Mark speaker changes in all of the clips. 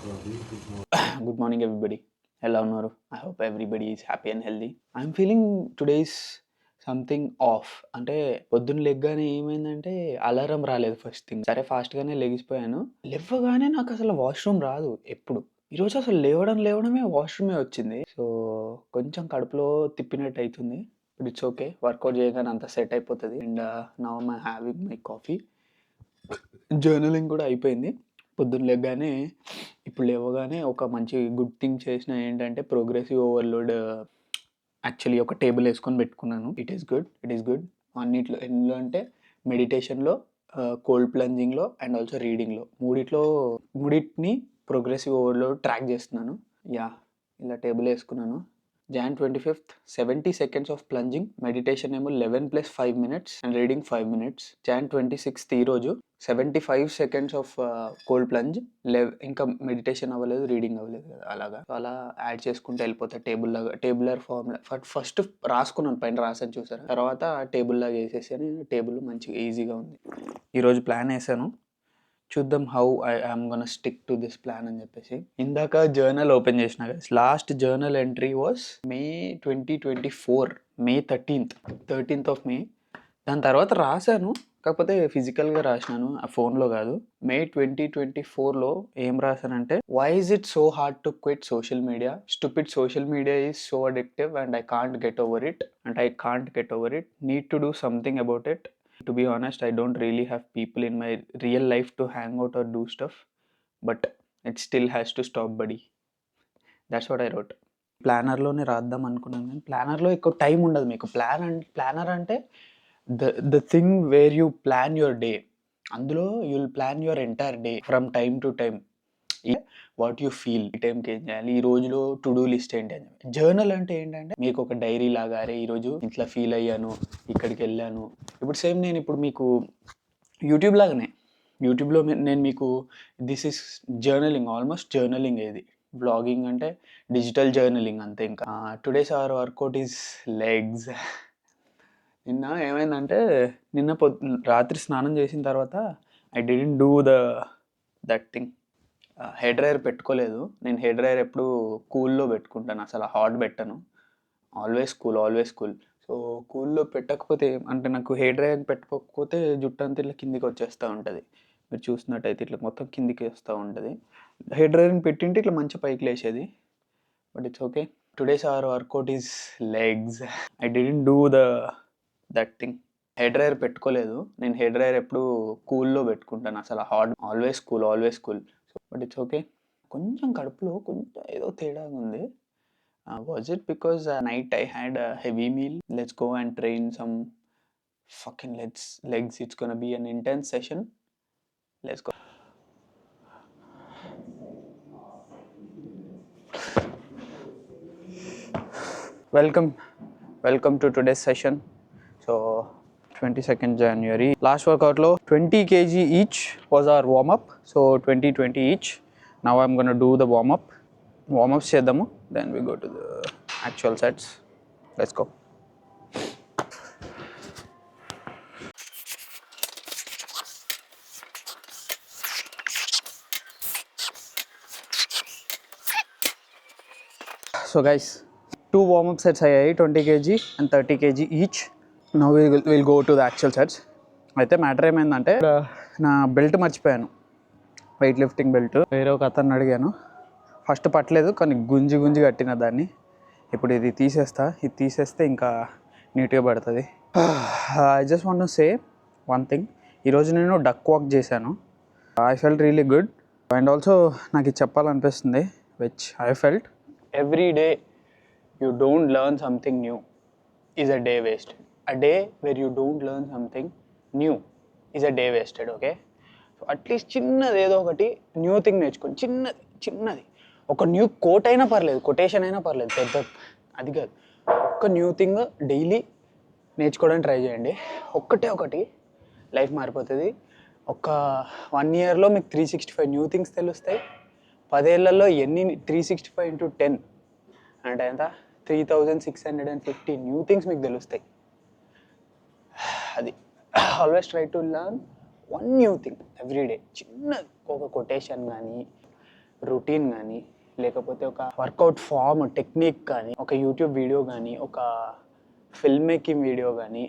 Speaker 1: Good morning, everybody. Hello, Noru. I hope everybody is happy and healthy. I'm feeling today's something of. అంటే పొద్దున్న లెగ్గానే ఏమైందంటే alarm రాలేదు first thing. సరే ఫాస్ట్‌గానే లెగిసిపోయాను. లెవ్వగానే నాకసలు washroom రాదు ఎప్పుడు. ఈరోజు అసలు లేవడమే వాష్‌రూమే వచ్చింది. సో, కొంచెం కడుపులో తిప్పినట్టు అయితుంది. But it's okay. వర్కౌట్ చేయగానే అంతా సెట్ అయిపోతది. And now I having my coffee. Journaling కూడా అయిపోయింది. పొద్దున్న లెగ్గానే ఇప్పుడు లేవగానే ఒక మంచి గుడ్ థింగ్ చేసిన ఏంటంటే ప్రోగ్రెసివ్ ఓవర్‌లోడ్ యాక్చువల్లీ ఒక టేబుల్ ఏసుకొని పెట్టుకున్నాను. It is good. It is good. అన్నిట్లో ఎందులో అంటే మెడిటేషన్‌లో, కోల్డ్ ప్లంజింగ్‌లో అండ్ ఆల్సో రీడింగ్‌లో మూడిటిని ప్రోగ్రెసివ్ ఓవర్‌లోడ్ ట్రాక్ చేస్తున్నాను. యాహ్! ఇలా టేబుల్ ఏసుకున్నాను. Jan 25th 70 seconds of plunging, meditation ఏమో 11 + 5 minutes and reading 5 minutes. Jan 26th ఈరోజు 75 seconds ఆఫ్ కోల్డ్ ప్లంజ్, ఇంకా మెడిటేషన్ అవ్వలేదు, రీడింగ్ అవ్వలేదు కదా అలాగా. అలా యాడ్ చేసుకుంటూ వెళ్ళిపోతా టేబులర్ ఫార్ములా. ఫస్ట్ రాసుకున్నాను, పైన రాసాను చూసారా, తర్వాత టేబుల్ లాగా వేసేసాను. టేబుల్ మంచిగా ఈజీగా ఉంది. ఈరోజు ప్లాన్ వేసాను, చూద్దాం how I'm gonna stick to this plan అని చెప్పేసి. ఇందాక జర్నల్ ఓపెన్ చేసిన guys. Last journal entry was May 2024, May 13th of May. దాని తర్వాత రాశాను, కాకపోతే ఫిజికల్గా రాసినాను, ఆ ఫోన్లో కాదు. మే 2024లో ఏం రాశానంటే, why is it so hard to quit social media? Stupid social media is so addictive and I can't get over it. Need to do something about it. To be honest, I don't really have people in my real life to hang out or do stuff, but it still has to stop, buddy. That's what I wrote. ప్లానర్లోనే రాద్దాం అనుకున్నాను, కానీ ప్లానర్లో ఎక్కువ time ఉండదు మీకు. Planner అంటే the thing where you plan your day. అందులో you will plan your entire day from time to time. What you feel, ఈ టైంకి ఏం చేయాలి, ఈ రోజులో టు డూ లిస్ట్ ఏంటి అని చెప్పి. జర్నల్ అంటే ఏంటంటే మీకు ఒక డైరీ లాగా, అరే ఈరోజు ఇట్లా ఫీల్ అయ్యాను, ఇక్కడికి వెళ్ళాను. ఇప్పుడు సేమ్ నేను ఇప్పుడు మీకు యూట్యూబ్ లాగానే, యూట్యూబ్లో నేను మీకు this is journaling, almost journaling. ఏది బ్లాగింగ్ అంటే డిజిటల్ జర్నలింగ్ అంతే. ఇంకా today's our workout is legs. నిన్న ఏమైందంటే, రాత్రి స్నానం చేసిన తర్వాత I didn't do that thing. Hair dryer పెట్టుకోలేదు. నేను హెయిర్ డ్రైయర్ ఎప్పుడు కూల్లో పెట్టుకుంటాను, అసలు హాట్ పెట్టను. Always cool. సో కూల్లో పెట్టకపోతే అంటే నాకు హెయిర్ డ్రైయర్ పెట్టుకోకపోతే జుట్టు అంతా ఇట్లా కిందికి వచ్చేస్తూ ఉంటుంది. మీరు చూసినట్టయితే ఇట్లా మొత్తం కిందికి వస్తూ ఉంటుంది. హెయిర్ డ్రైయర్ని పెట్టింటే ఇట్లా మంచి పైకి లేచేది. But it's okay. Today's our workout is legs. I didn't do that thing. Hair dryer పెట్టుకోలేదు. నేను హెయిర్ డ్రైయర్ ఎప్పుడు కూల్లో పెట్టుకుంటాను, అసలు hot. Always cool. But it's okay. కొంచెం కడుపులో కొంచెం ఏదో తేడాగా ఉంది. Was it because night I had a heavy meal? Let's go and train some fucking legs. It's gonna be an intense session. Let's go. Welcome to today's session. So 22nd January. Last workout lo 20 kg each was our warm up. So 20 each. Now I'm gonna do the warm ups chedamu. Then we go to the actual sets. Let's go. So guys, 2 warm-up sets అయ్యాయి, 20 kg and 30 kg each. Now we'll go to the actual sets. అయితే matter ఏమైందంటే, నా belt మర్చిపోయాను, weight lifting belt. వేరే ఒక అతన్ని అడిగాను, first పట్టలేదు కానీ గుంజి కట్టిన దాన్ని. ఇప్పుడు ఇది తీసేస్తే ఇంకా నీట్గా పడుతుంది. I just want to say one thing. ఈరోజు నేను డక్ వాక్ చేశాను. I felt really good. And also నాకు ఇది చెప్పాలనిపిస్తుంది, which I felt. Every day you don't learn something new is a day wasted. A day where you don't learn something new is a day wasted, okay? So at least చిన్నది ఏదో ఒకటి new thing నేర్చుకోండి. చిన్నది ఒక new coat అయినా పర్లేదు, quotation అయినా పర్లేదు, పెద్ద అది కాదు. ఒక్క న్యూ థింగ్ డైలీ నేర్చుకోవడానికి ట్రై చేయండి. ఒకటి లైఫ్ మారిపోతుంది. ఒక 1 yearలో మీకు 365 న్యూ థింగ్స్ తెలుస్తాయి. 10 ఏళ్లలో ఎన్ని 365 into 10 అంటే ఎంత, 3650 న్యూ థింగ్స్ మీకు తెలుస్తాయి. అది always try to learn 1 new thing every day. చిన్న ఒక కొటేషన్ కానీ, రొటీన్ కానీ, లేకపోతే ఒక వర్కౌట్ ఫామ్ టెక్నిక్ కానీ, ఒక యూట్యూబ్ వీడియో కానీ, ఒక ఫిల్మ్ మేకింగ్ వీడియో కానీ,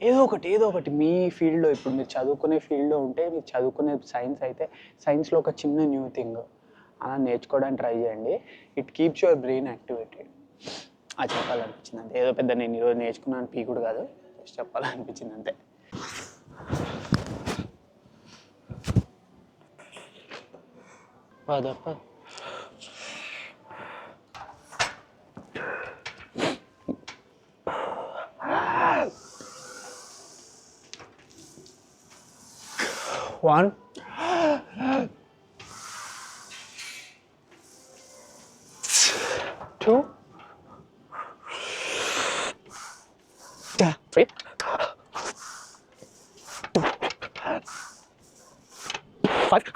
Speaker 1: ఏదో ఒకటి మీ ఫీల్డ్లో, ఇప్పుడు మీరు చదువుకునే ఫీల్డ్లో ఉంటే, మీరు చదువుకునే సైన్స్ అయితే సైన్స్లో ఒక చిన్న న్యూ థింగ్ అలా నేర్చుకోవడానికి ట్రై చేయండి. It keeps your brain activated. అది చెప్పాలనిపించింది అంతే. ఏదో పెద్ద నేను ఈరోజు నేర్చుకున్నాను పీకుడు కాదు, జస్ట్ చెప్పాలనిపించింది అంతే. పదప్ప 1 2 3 5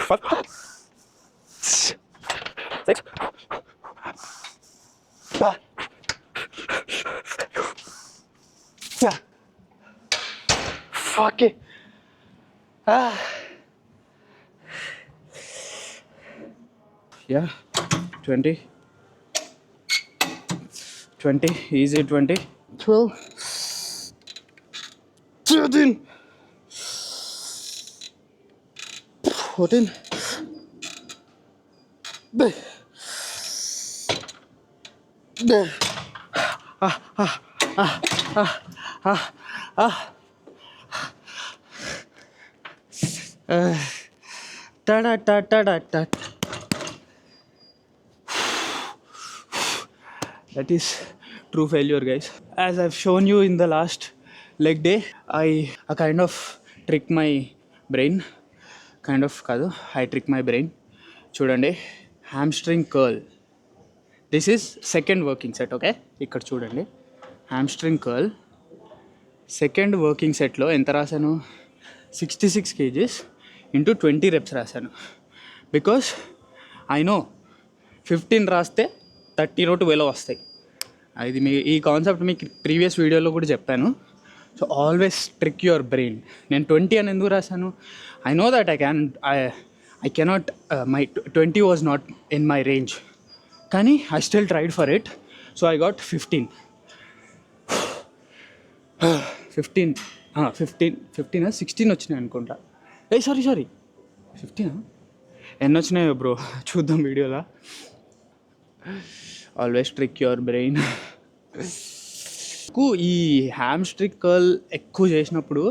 Speaker 1: 6 fuck it. Yeah, 20, easy 20, 12, 13, 14, That is true failure, guys. As I've shown you in the last leg day, I kind of trick my brain. I trick my brain. చూడండి, hamstring curl. This is second working set, okay? ఇక్కడ చూడండి, hamstring curl second working సెట్లో ఎంత రాశాను? 66 kgs into 20 reps రాశాను. Because I know 15 రాస్తే 13 to 12 వస్తాయి. ఇది ఈ కాన్సెప్ట్ మీకు ప్రీవియస్ వీడియోలో కూడా చెప్పాను. So always trick your brain. నేను 20 అని ఎందుకు రాశాను? I know that I cannot, my 20 was not in my range, కానీ I still tried for it. So I got 15 16 వచ్చినాయి అనుకుంటా. సారీ 15 ఎన్ని వచ్చినాయో బ్రో, చూద్దాం వీడియోలో. Always trick your brain. ఈ హ్యామ్స్ట్రింగ్ కర్ల్ ఎక్కువ చేసినప్పుడు,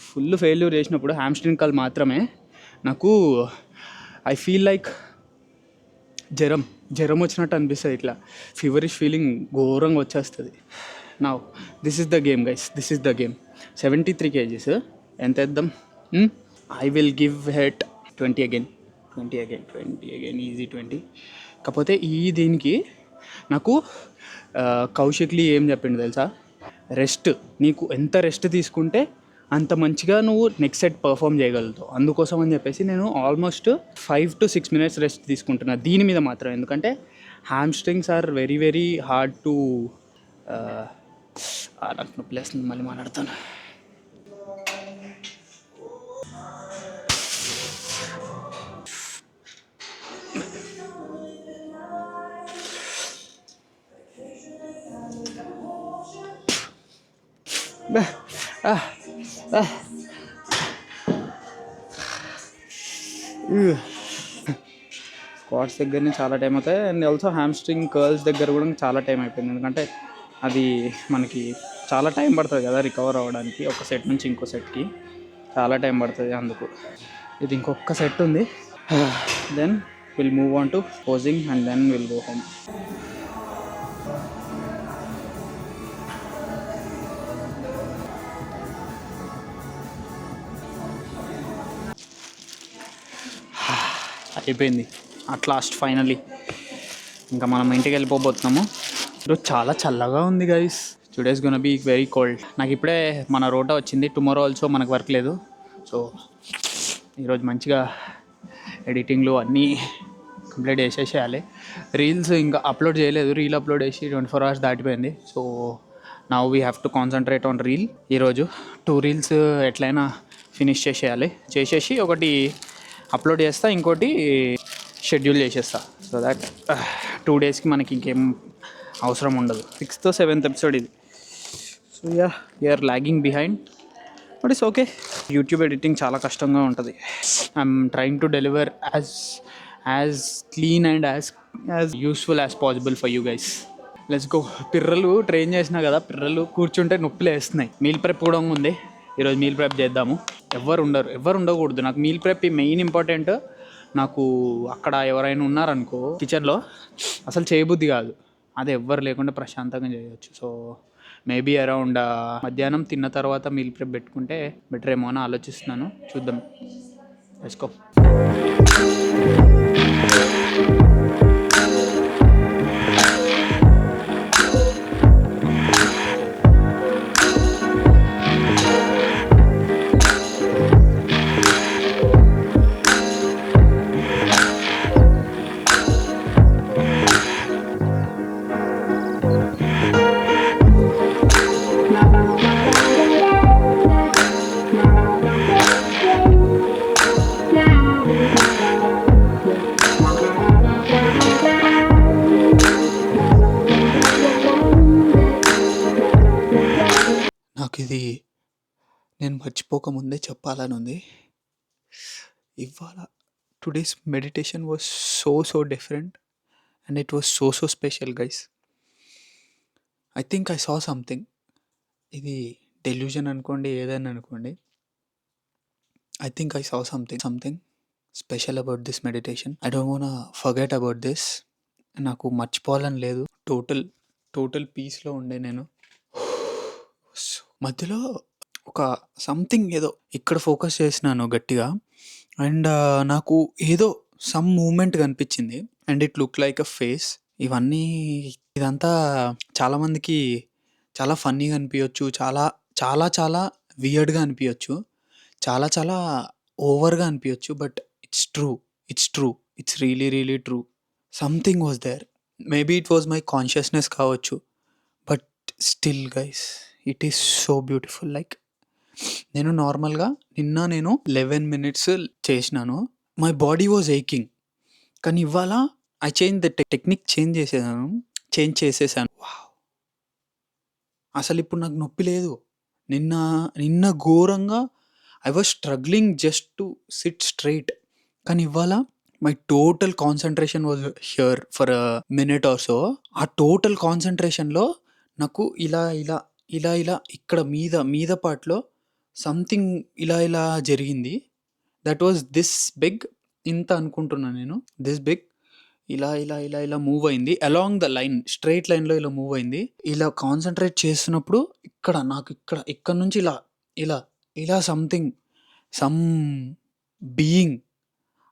Speaker 1: ఫుల్ ఫెయిల్యూర్ చేసినప్పుడు హ్యామ్స్ట్రింగ్ కర్ల్ మాత్రమే నాకు ఐ ఫీల్ లైక్ జ్వరం వచ్చినట్టు అనిపిస్తుంది. ఇట్లా ఫీవరిష్ ఫీలింగ్ ఘోరంగా వచ్చేస్తుంది. Now this is the game guys, this is the game. 73 kgs ఎంత వేద్దాం? I will give it 20 again, easy 20. కాకపోతే దీనికి నాకు కౌశిక్లీ ఏం చెప్పిండు తెలుసా? రెస్ట్, నీకు ఎంత రెస్ట్ తీసుకుంటే అంత మంచిగా నువ్వు నెక్స్ట్ సెట్ పర్ఫామ్ చేయగలుగుతావు. అందుకోసం అని చెప్పేసి నేను ఆల్మోస్ట్ 5 to 6 minutes రెస్ట్ తీసుకుంటున్నా దీని మీద మాత్రం. ఎందుకంటే hamstrings are very very hard to, నాకు నొప్పి లేస్తుంది, మళ్ళీ మాట్లాడతాను. స్క్వాట్స్ దగ్గర చాలా టైం అవుతాయి. అండ్ ఆల్సో హ్యామ్స్ట్రింగ్ కర్ల్స్ దగ్గర కూడా చాలా టైం అయిపోయింది. ఎందుకంటే అది మనకి చాలా టైం పడుతుంది కదా రికవర్ అవ్వడానికి. ఒక సెట్ నుంచి ఇంకో సెట్కి చాలా టైం పడుతుంది. అందుకు ఇది ఇంకొక సెట్ ఉంది. Then will move on to posing and then will go home. అయిపోయింది అట్ లాస్ట్ ఫైనలీ. ఇంకా మనం ఇంటికి వెళ్ళిపోబోతున్నాము. ఈరోజు చాలా చల్లగా ఉంది guys. Today's gonna be very cold. నాకు ఇప్పుడే మన రోటా వచ్చింది. టుమారో ఆల్సో మనకు వర్క్ లేదు. సో ఈరోజు మంచిగా ఎడిటింగ్లు అన్నీ కంప్లీట్ చేసేసేయాలి. రీల్స్ ఇంకా అప్లోడ్ చేయలేదు. రీల్ అప్లోడ్ చేసి 24 hours దాటిపోయింది. So now we have to concentrate on reel. ఈరోజు 2 reels ఎట్లయినా ఫినిష్ చేసేయాలి. చేసేసి ఒకటి అప్లోడ్ చేస్తా, ఇంకోటి
Speaker 2: షెడ్యూల్ చేసేస్తా. సో దట్ 2 డేస్కి మనకి ఇంకేం అవసరం ఉండదు. 6th or 7th ఎపిసోడ్ ఇది. So yeah, we're lagging behind, but it's okay. YouTube editing చాలా కష్టంగా ఉంటుంది. I'm trying to deliver as clean and as useful as possible for you guys. Let's go. పిర్రలు ట్రైన్ చేసినా కదా, పిర్రలు కూర్చుంటే నొప్పులు వేస్తున్నాయి. మీల్ ప్రెప్ కూడా ఉంది. ఈరోజు మీల్ ప్రెప్ చేద్దాము. ఎవరు ఉండకూడదు. నాకు మీల్ ప్రెప్ మెయిన్ ఇంపార్టెంట్. నాకు అక్కడ ఎవరైనా ఉన్నారనుకో కిచెన్లో అసలు చేయబుద్ధి కాదు. అది ఎవ్వరు లేకుండా ప్రశాంతంగా చేయవచ్చు. సో మేబీ అరౌండ్ మధ్యాహ్నం తిన్న తర్వాత మీల్ ప్రెప్ పెట్టుకుంటే బెటర్ ఏమో అని ఆలోచిస్తున్నాను. చూద్దాం. వేసుకో.
Speaker 1: నాకు ఇది నేను మర్చిపోకముందే చెప్పాలని ఉంది. ఇవాళ today's meditation was so different and it was so special guys. I think I saw something. ఇది డెల్యూజన్ అనుకోండి, ఏదైనా అనుకోండి. I think I saw something special about this meditation. I don't want forget about this. నాకు మర్చిపోవాలని లేదు. Total పీస్లో ఉండే నేను. మధ్యలో ఒక సంథింగ్ ఏదో ఇక్కడ ఫోకస్ చేసినాను గట్టిగా, అండ్ నాకు ఏదో సమ్ మూమెంట్ కనిపించింది and it look like a face. ఇదంతా చాలామందికి చాలా ఫన్నీగా అనిపించవచ్చు, చాలా వియర్డ్గా అనిపించవచ్చు, చాలా ఓవర్గా అనిపించవచ్చు. But it's true. It's really true. Something was there. Maybe it was my consciousness కావచ్చు. But still guys, it is so beautiful. Like నేను నార్మల్గా నేను 11 minutes చేసినాను. My body was aching. కానీ ఇవాళ ఐ టెక్నిక్ చేంజ్ చేసేసాను. వావ్! అసలు ఇప్పుడు నాకు నొప్పి లేదు. నిన్న ఘోరంగా I was struggling just to sit straight. కానీ ఇవాళ my total concentration was here for a minute or so. ఆ టోటల్ కాన్సన్ట్రేషన్లో నాకు ఇలా ఇక్కడ మీద పార్ట్లో సంథింగ్ ఇలా జరిగింది. That was this big. ఇంత అనుకుంటున్నాను నేను. దిస్ బిగ్ ఇలా మూవ్ అయింది. అలాంగ్ ద లైన్, స్ట్రైట్ లైన్లో ఇలా మూవ్ అయింది. ఇలా కాన్సన్ట్రేట్ చేస్తున్నప్పుడు నాకు ఇక్కడ నుంచి ఇలా something, some being,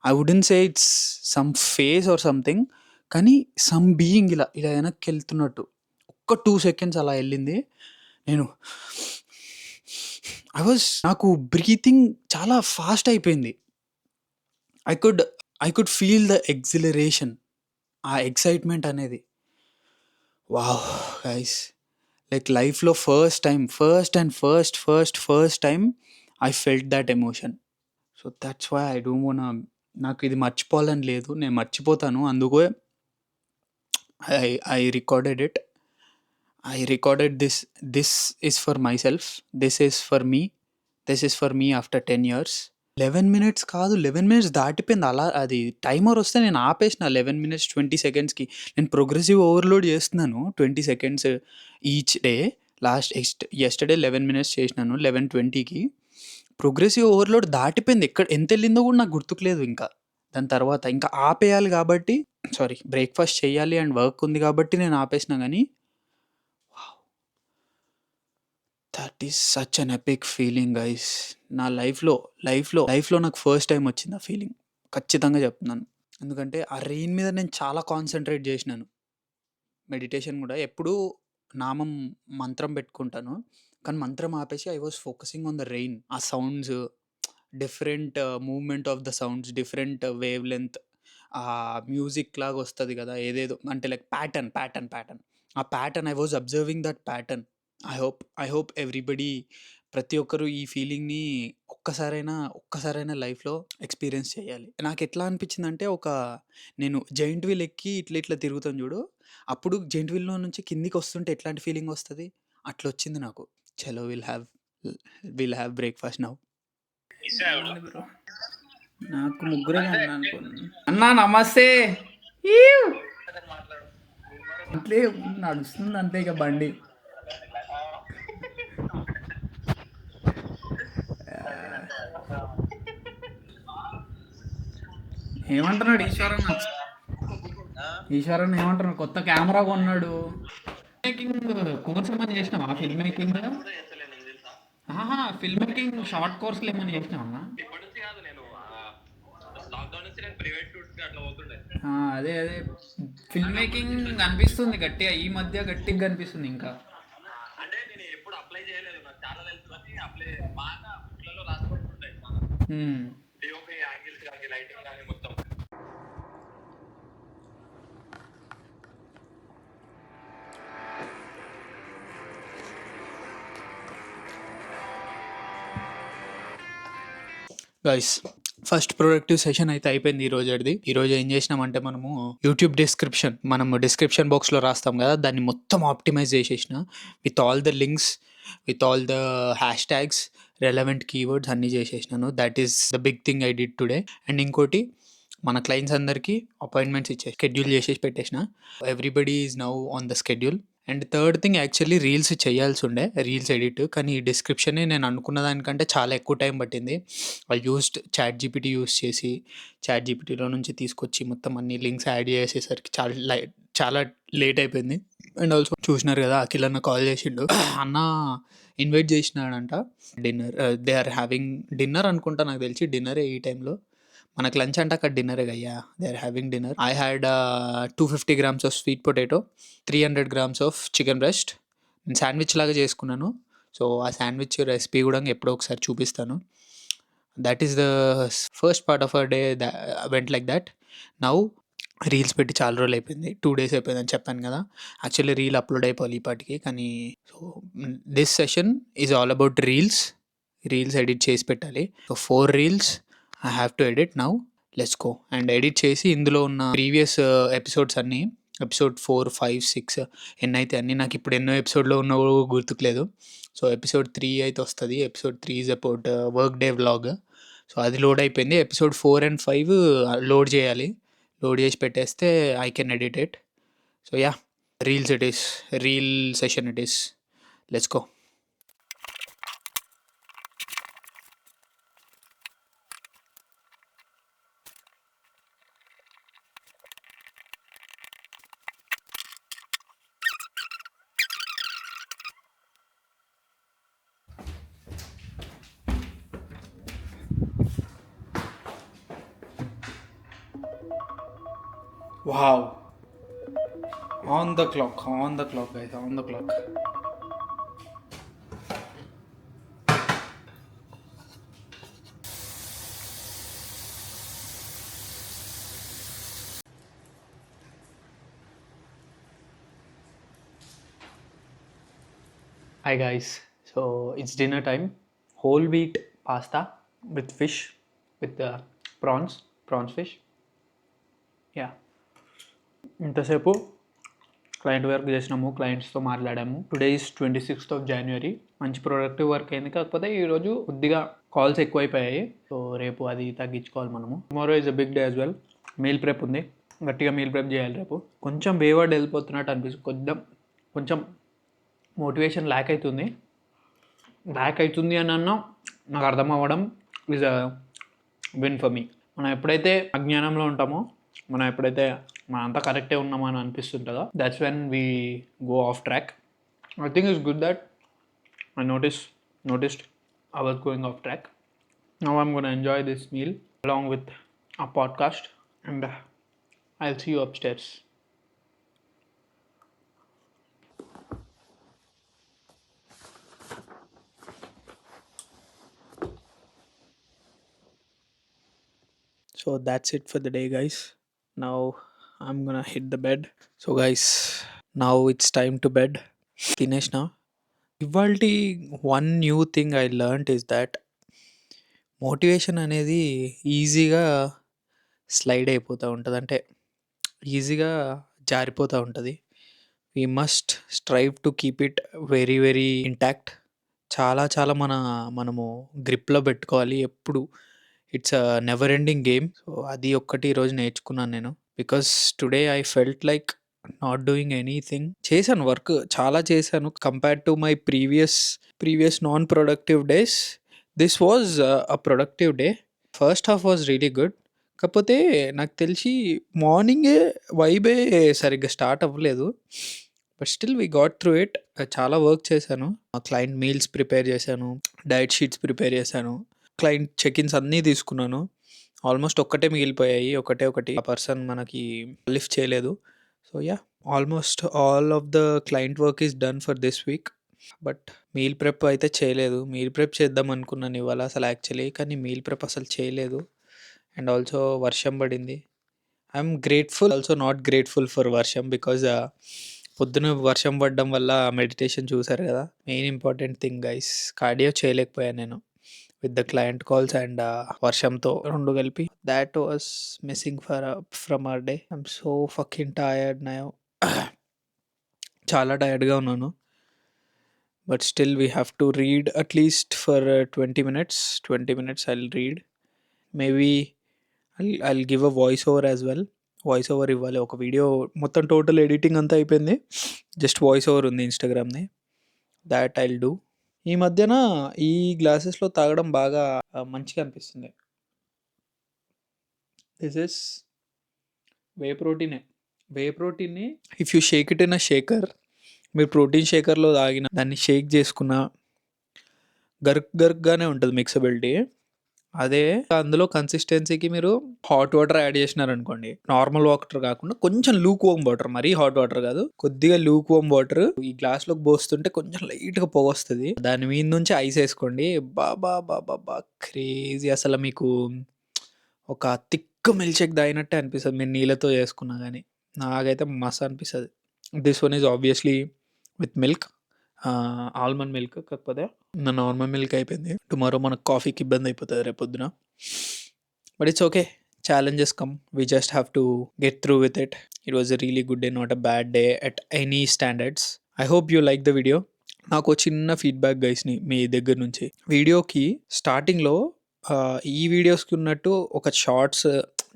Speaker 1: I wouldn't say it's some face or something, కానీ సమ్ బీయింగ్ ఇలా వెనక్కి వెళ్తున్నట్టు ఒక్క 2 seconds అలా వెళ్ళింది. నాకు బ్రీతింగ్ చాలా ఫాస్ట్ అయిపోయింది. I could feel the exhilaration, ఆ ఎక్సైట్మెంట్ అనేది. వావ్ గైస్, లైక్ లైఫ్లో first time I felt that emotion. So that's why I don't want. నాకు ఇది మర్చిపోవాలని లేదు. నేను మర్చిపోతాను. అందుకే I recorded it. I recorded this. This is for myself. This is for me after 10 years. 11 minutes కాదు, 11 minutes దాటిపోయింది. అలా అది టైమర్ వస్తే నేను ఆపేసిన 11 minutes 20 secondsకి. నేను ప్రోగ్రెసివ్ ఓవర్లోడ్ చేస్తున్నాను 20 seconds each day. yesterday 11 minutes చేసినాను 11:20కి. ప్రోగ్రెసివ్ ఓవర్లోడ్ దాటిపోయింది. ఎంత వెళ్ళిందో కూడా నాకు గుర్తుకులేదు. ఇంకా దాని తర్వాత ఇంకా ఆపేయాలి కాబట్టి, బ్రేక్ఫాస్ట్ చేయాలి అండ్ వర్క్ ఉంది కాబట్టి నేను ఆపేసిన. కానీ that is such an epic feeling guys. నా లైఫ్లో నాకు ఫస్ట్ టైం వచ్చింది ఆ ఫీలింగ్. ఖచ్చితంగా చెప్తున్నాను. ఎందుకంటే ఆ రెయిన్ మీద నేను చాలా కాన్సన్ట్రేట్ చేసినాను. మెడిటేషన్ కూడా ఎప్పుడూ మంత్రం పెట్టుకుంటాను, కానీ మంత్రం ఆపేసి I was focusing on the rain. ఆ sounds, different movement of the sounds, different wavelength, ఆ మ్యూజిక్ లాగా వస్తుంది కదా, ఏదేదో అంటే లైక్ ప్యాటర్న్. ఆ pattern I was observing that pattern. I hope everybody
Speaker 2: ప్రతి ఒక్కరు ఈ ఫీలింగ్‌ని ఒక్కసారైనా లైఫ్‌లో ఎక్స్‌పీరియన్స్ చేయాలి. నాకెట్లా అనిపించిందంటే నేను జెయింట్ వీల్ ఎక్కి ఇట్లా ఇట్లా తిరుగుతాను చూడు. అప్పుడు జెయింట్ వీల్‌లో నుంచి కిందికొస్తుంటే ఎట్లాంటి ఫీలింగ్ వస్తది? అట్లొచ్చింది నాకు. చలో విల్ హ్యావ్ బ్రేక్‌ఫాస్ట్ నౌ. ఏమైంది బ్రో? నాకు ముగ్గురే కన్నా అనుకోను. అన్నా నమస్తే. ఈవ్! అంతే నడుస్తుంది అంతే ఇక బండి. ఏమంటున్నాడు ఈశ్వరన్ ఏమంటున్నాడు కొత్త కెమెరా కొన్నాడు. మేకింగ్ కోర్స్ ఏమన్నా చేసినావా ఫిల్మ్ మేకింగ్? ఆహా, ఫిల్మ్ మేకింగ్ షార్ట్ కోర్సులు ఏమన్నా చేసినావా? అదే ఫిల్మ్ మేకింగ్ కనిపిస్తుంది గట్టిగా, ఈ మధ్య గట్టిగా కనిపిస్తుంది ఇంకా. హ్మ్. గైస్, ఫస్ట్ ప్రొడక్టివ్ సెషన్ అయితే అయిపోయింది ఈరోజుది. ఈరోజు ఏం చేసినామంటే మనము డిస్క్రిప్షన్ బాక్స్లో రాస్తాం కదా, దాన్ని మొత్తం ఆప్టిమైజ్ చేసేసిన with all the links, with all the hashtags, relevant keywords అన్నీ చేసేసినాను. That is the big thing I did today. And ఇంకోటి, మన క్లయింట్స్ అందరికీ అపాయింట్మెంట్స్ షెడ్యూల్ చేసేసి పెట్టేసిన. Everybody is now on the schedule. And third thing, actually reels చేయాల్సి ఉండే, reels edit. కానీ ఈ డిస్క్రిప్షనే నేను అనుకున్న దానికంటే చాలా ఎక్కువ టైం పట్టింది. I used ChatGPT use చేసి, చాట్ జీపీటీలో నుంచి తీసుకొచ్చి మొత్తం అన్ని లింక్స్ యాడ్ చేసేసరికి చాలా లేట్ అయిపోయింది. అండ్ ఆల్సో చూసినారు కదా, అఖిల్ అన్న కాల్ చేసిండు. అన్న ఇన్వైట్ చేసినాడంట dinner. They are having dinner అనుకుంటా, నాకు తెలిసి డిన్నరే ఈ టైంలో. మనకు లంచ్ అంటే అక్కడ డిన్నరే అయ్యా. They are having dinner. I had 250 grams of sweet potato, 300 grams of chicken breast. నేను శాండ్విచ్ లాగా చేసుకున్నాను. సో ఆ శాండ్విచ్ రెసిపీ కూడా ఎప్పుడో ఒకసారి చూపిస్తాను. That is the first part of our day vent like that. Now reels పెట్టి చాలా రోజులు అయిపోయింది, 2 days అయిపోయిందని చెప్పాను కదా. యాక్చువల్లీ రీల్ అప్లోడ్ అయిపోవాలి ఈ పాటికి, కానీ so this session is all about reels edit చేసి పెట్టాలి. So 4 reels I have to edit now. Let's go. And edit చేసి ఇందులో ఉన్న ప్రీవియస్ ఎపిసోడ్స్ అన్నీ, ఎపిసోడ్ 4, 5, 6 ఎన్నైతే అన్నీ, నాకు ఇప్పుడు ఎన్నో ఎపిసోడ్లో ఉన్నవో గుర్తుకులేదు. సో ఎపిసోడ్ 3 అయితే వస్తుంది. Episode 3 is about work day vlog. So అది లోడ్ అయిపోయింది. ఎపిసోడ్ 4 and 5 లోడ్ చేయాలి. లోడ్ చేసి పెట్టేస్తే I can edit it. So yeah, reel session it is. Let's go. Wow. On the clock, guys, on the clock. Hi guys, so it's dinner time. Whole wheat pasta with fish, with prawns fish. Yeah. ఇంతసేపు client work చేసినాము, క్లయింట్స్తో మాట్లాడాము. Today is 26th of January. మంచి productive work అయింది. కాకపోతే ఈరోజు కొద్దిగా calls ఎక్కువైపోయాయి. So రేపు అది తగ్గించుకోవాలి మనము. Tomorrow is a big day as well. Meal prep ఉంది, గట్టిగా మీల్ ప్రెప్ చేయాలి రేపు. కొంచెం వేవర్డ్ వెళ్ళిపోతున్నట్టు అనిపిస్తుంది. కొంచెం మోటివేషన్ ల్యాక్ అవుతుంది అని అన్నా నాకు అర్థం అవ్వడం is a win for me. మనం ఎప్పుడైతే అజ్ఞానంలో ఉంటామో, మనం ఎప్పుడైతే మనంతా కరెక్టే ఉన్నామని అనిపిస్తుంటుందో, that's when we go off track. I think it's good that I noticed I was going off track. Now I'm going to enjoy this meal along with a podcast, and I'll see you upstairs. So that's it for the day, guys. Now I'm gonna hit the bed. So guys, now it's time to bed. Finish now. ఇవాల్టి one new thing I learned is that motivation అనేది ఈజీగా slide అయిపోతూ ఉంటుంది. అంటే ఈజీగా జారిపోతూ ఉంటుంది. We must strive to keep it very very intact. చాలా చాలా మనము గ్రిప్లో పెట్టుకోవాలి ఎప్పుడు. It's a never ending game. So అది ఒక్కటి ఈరోజు నేర్చుకున్నాను నేను. Because today I felt like not doing anything. చేశాను వర్క్, చాలా చేశాను compare to my previous non productive days. This was a productive day. First half was really good. కాకపోతే నాకు తెలిసి మార్నింగే వైబే సరిగ్గా స్టార్ట్ అవ్వలేదు. But still we got through it. చాలా వర్క్ చేశాను. క్లయింట్ మీల్స్ ప్రిపేర్ చేశాను, డైట్ షీట్స్ ప్రిపేర్ చేశాను, క్లయింట్ చెక్-ఇన్స్ అన్నీ తీసుకున్నాను. ఆల్మోస్ట్ ఒక్కటే మిగిలిపోయాయి. ఒకటి ఆ పర్సన్ మనకి లిఫ్ట్ చేయలేదు. So yeah, almost all of the client work is done for this week. But meal prep అయితే చేయలేదు. మీల్ ప్రెప్ చేద్దాం అనుకున్నాను ఇవాళ అసలు యాక్చువల్లీ, కానీ మీల్ ప్రెప్ అసలు చేయలేదు. అండ్ ఆల్సో వర్షం పడింది. I'm grateful, also not grateful for వర్షం. బికాజ్ పొద్దున వర్షం పడడం వల్ల మెడిటేషన్ చూసారు కదా, main important thing guys. Cardio చేయలేకపోయాను నేను with the client calls and వర్షంతో రెండు కలిపి. That was missing from our day. I'm so fucking tired now. చాలా టయర్డ్గా ఉన్నాను. But still we have to read at least for 20 minutes. 20 minutes I will read. Maybe I'll give a voice over as well. Voice over ఇవ్వాలి. ఒక video మొత్తం total editing అంతా అయిపోయింది, just voice over ఉంది ఇన్స్టాగ్రామ్ది. That I'll do. ఈ మధ్యన ఈ గ్లాసెస్లో తాగడం బాగా మంచిగా అనిపిస్తుంది. దిస్ ఇస్ వే ప్రోటీనే. వే ప్రోటీన్ని if you shake it in a shaker, మీరు ప్రోటీన్ షేకర్లో తాగిన దాన్ని షేక్ చేసుకున్న గరుగ్గానే ఉంటుంది మిక్సబిలిటీ. అదే అందులో కన్సిస్టెన్సీకి మీరు హాట్ వాటర్ యాడ్ చేసినారనుకోండి, నార్మల్ వాటర్ కాకుండా కొంచెం లూక్ వామ్ వాటర్, మరీ హాట్ వాటర్ కాదు, కొద్దిగా లూక్ వామ్ వాటర్ ఈ గ్లాస్లోకి పోస్తుంటే కొంచెం లైట్గా పొగ వస్తుంది. దాని మీద నుంచి ఐస్ వేసుకోండి. బాబా బాబా బా క్రేజీ. అసలు మీకు ఒక థిక్ మిల్క్ షేక్ తాగినట్టే అనిపిస్తుంది మీరు నీళ్ళతో చేసుకున్నా కానీ. నాకైతే మస్తు అనిపిస్తుంది. This one is obviously with milk, almond milk. కాకపోతే నా నార్మల్ మిల్క్ అయిపోయింది. టుమారో మనకు కాఫీకి ఇబ్బంది అయిపోతుంది రేపు పొద్దున. But it's okay, challenges come, we just have to get through with it. It was a really good day, not a bad day at any standards. I hope you like the video. నాకు చిన్న feedback గైస్ని మీ దగ్గర నుంచి. వీడియోకి స్టార్టింగ్లో ఈ వీడియోస్కి ఉన్నట్టు ఒక షార్ట్స్,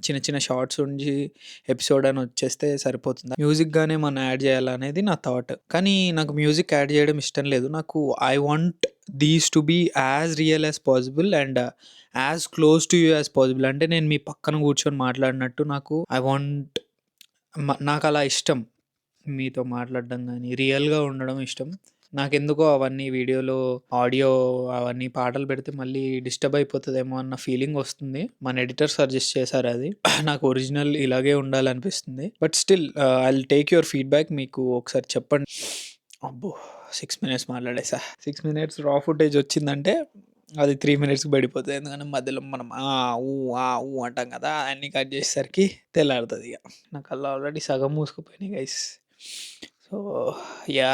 Speaker 2: చిన్న చిన్న షార్ట్స్ ఉండి ఎపిసోడ్ అని వచ్చేస్తే సరిపోతుంది. మ్యూజిక్గానే మనం యాడ్ చేయాలనేది నా థాట్. కానీ నాకు మ్యూజిక్ యాడ్ చేయడం ఇష్టం లేదు. నాకు I want these to be as real as possible and as close to you as possible. అంటే నేను మీ పక్కన కూర్చొని మాట్లాడినట్టు నాకు నాకు అలా ఇష్టం. మీతో మాట్లాడడం కానీ రియల్గా ఉండడం ఇష్టం. నాకెందుకో అవన్నీ వీడియోలో ఆడియో అవన్నీ పాటలు పెడితే మళ్ళీ డిస్టర్బ్ అయిపోతుందేమో అన్న ఫీలింగ్ వస్తుంది. మన ఎడిటర్ సజెస్ట్ చేశారు అది. నాకు ఒరిజినల్ ఇలాగే ఉండాలనిపిస్తుంది. But still I will take your feedback. మీకు ఒకసారి చెప్పండి. అబ్బో 6 minutes మాట్లాడేసా. 6 minutes రా ఫుటేజ్ వచ్చిందంటే అది 3 minutesకి పడిపోతుంది. ఎందుకంటే మధ్యలో మనం ఊ అంటాం కదా, అన్నీ కట్ చేసేసరికి తెల్లారుతుంది. ఇక నా కళ్ళు ఆల్రెడీ సగం మూసుకుపోయినాయి గైస్. సో యా,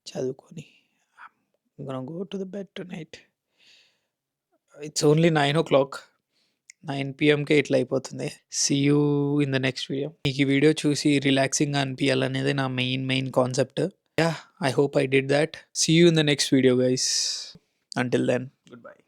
Speaker 2: చదువుకొని I'm gonna go to the bed tonight. It's only 9 o'clock. 9 pmకే ఇట్లా అయిపోతుంది. See you in the next video. మీకు ఈ వీడియో చూసి రిలాక్సింగ్గా అనిపించాలనేది నా main concept. Yeah, I hope I did that. See you in the next video guys. Until then, goodbye.